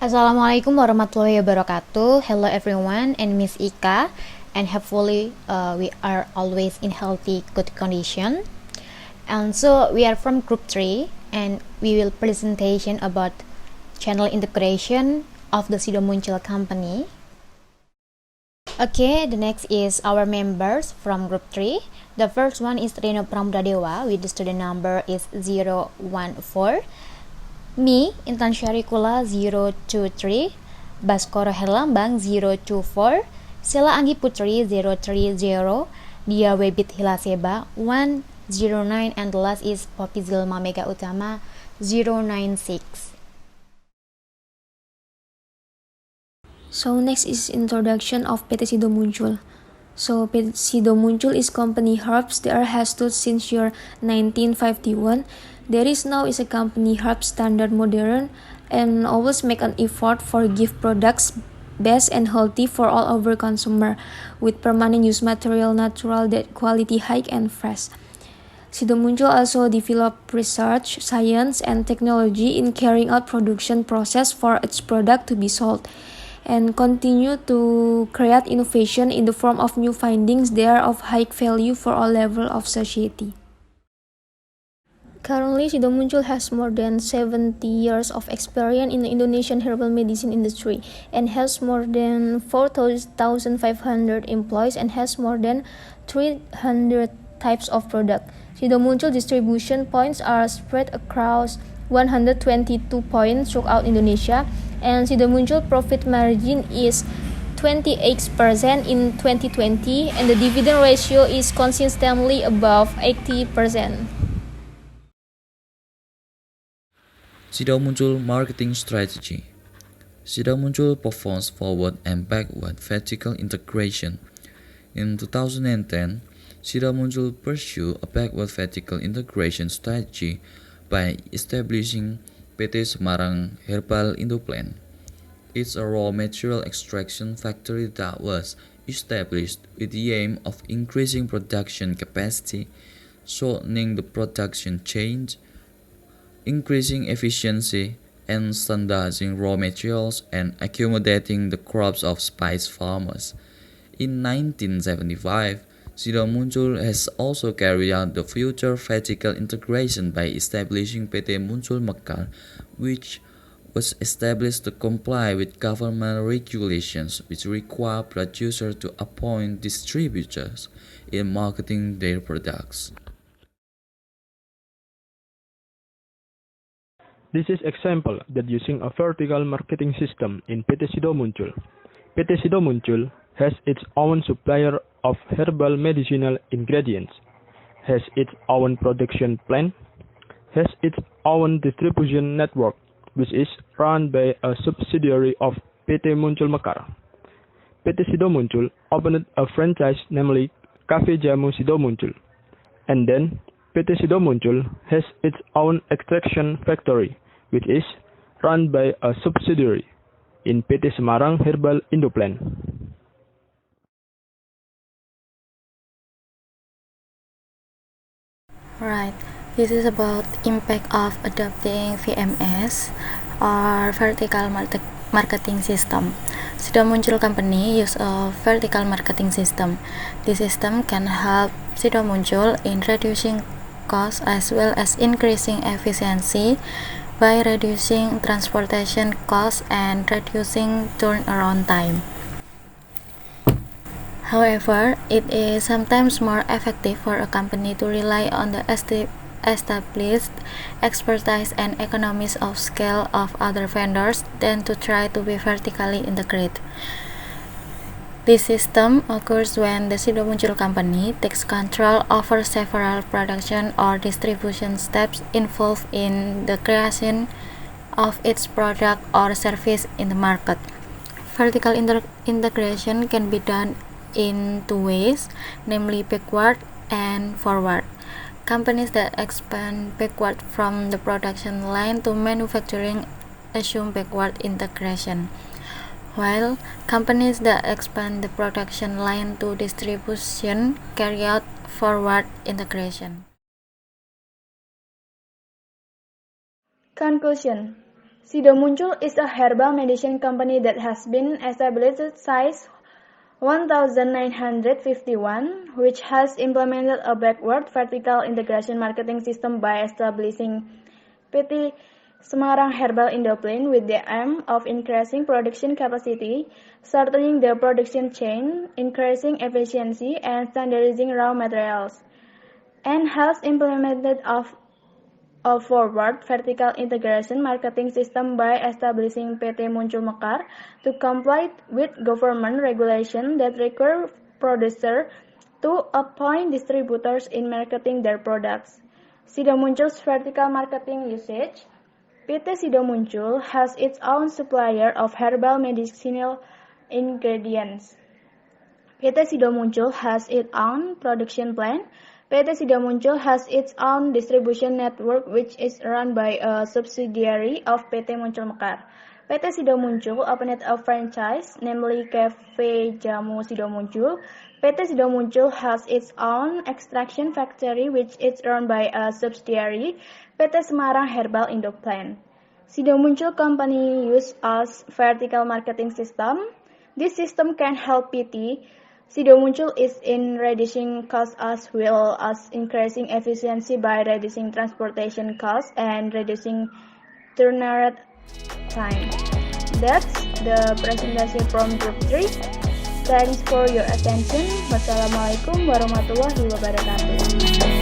Assalamualaikum warahmatullahi wabarakatuh. Hello everyone, and Miss Ika, and hopefully we are always in healthy, good condition. And so we are from Group 3, and we will presentation about channel integration of the Sido Muncul company. Okay, the next is our members from Group 3. The first one is Reno Pramudadewa with the student number is 014. Me, Intan Syarikula 023, Baskoro Herlambang 024, Sela Anggi Putri 030, Dia Webit Hilaseba 109, and the last is Poppy Zilma Mega Utama 096. So next is introduction of PT Sido Muncul. So PT Sido Muncul is company Herbs there has stood since year 1951. There is now is a company Herbs standard modern and always make an effort for give products best and healthy for all our consumer with permanent use material natural that quality high and fresh. Sido Muncul also develop research, science and technology in carrying out production process for its product to be sold, and continue to create innovation in the form of new findings that are of high value for all level of society. Currently, Sido Muncul has more than 70 years of experience in the Indonesian herbal medicine industry and has more than 4,500 employees and has more than 300 types of product. Sido Muncul distribution points are spread across 122 points throughout Indonesia, and Sido Muncul profit margin is 28% in 2020, and the dividend ratio is consistently above 80%. Sido Muncul marketing strategy. Sido Muncul performs forward and backward vertical integration. In 2010, Sido Muncul pursued a backward vertical integration strategy by establishing PT Semarang Herbal Indoplant. It's a raw material extraction factory that was established with the aim of increasing production capacity, shortening the production chain, increasing efficiency, and standardizing raw materials and accommodating the crops of spice farmers. In 1975, Sido Muncul has also carried out the future vertical integration by establishing PT Muncul Mekar, which was established to comply with government regulations which require producers to appoint distributors in marketing their products. This is example that using a vertical marketing system in PT Sido Muncul. PT Sido Muncul has its own supplier of herbal medicinal ingredients, has its own production plant, has its own distribution network, which is run by a subsidiary of PT Muncul Mekar. PT Sido Muncul opened a franchise, namely Cafe Jamu Sido Muncul, and then PT Sido Muncul has its own extraction factory, which is run by a subsidiary in PT Semarang Herbal Indoplant. Right, this is about impact of adopting VMS or vertical marketing system. Sido Muncul company use a vertical marketing system. This system can help Sido Muncul in reducing costs as well as increasing efficiency by reducing transportation costs and reducing turnaround time. However, it is sometimes more effective for a company to rely on the established expertise and economies of scale of other vendors than to try to be vertically integrated. This system occurs when the Sido Muncul company takes control over several production or distribution steps involved in the creation of its product or service in the market. Vertical integration can be done in two ways, namely backward and forward. Companies that expand backward from the production line to manufacturing assume backward integration, while companies that expand the production line to distribution carry out forward integration. Conclusion. Sido Muncul is a herbal medicine company that has been established since 1951, which has implemented a backward vertical integration marketing system by establishing PT Semarang Herbal Indoplan with the aim of increasing production capacity, shortening the production chain, increasing efficiency, and standardizing raw materials, and has implemented a forward vertical integration marketing system by establishing PT Muncul Mekar to comply with government regulation that require producers to appoint distributors in marketing their products. Sido Muncul's vertical marketing usage. PT Sido Muncul has its own supplier of herbal medicinal ingredients. PT Sido Muncul has its own production plant. PT Sido Muncul has its own distribution network which is run by a subsidiary of PT Muncul Mekar. PT Sido Muncul opened a franchise, namely Cafe Jamu Sido Muncul. PT Sido Muncul has its own extraction factory which is run by a subsidiary, PT Semarang Herbal Indoplan. Sido Muncul company uses a vertical marketing system. This system can help PT Sido Muncul is in reducing costs as well as increasing efficiency by reducing transportation costs and reducing turnaround time. That's the presentation from Group 3. Thanks for your attention. Wassalamualaikum warahmatullahi wabarakatuh.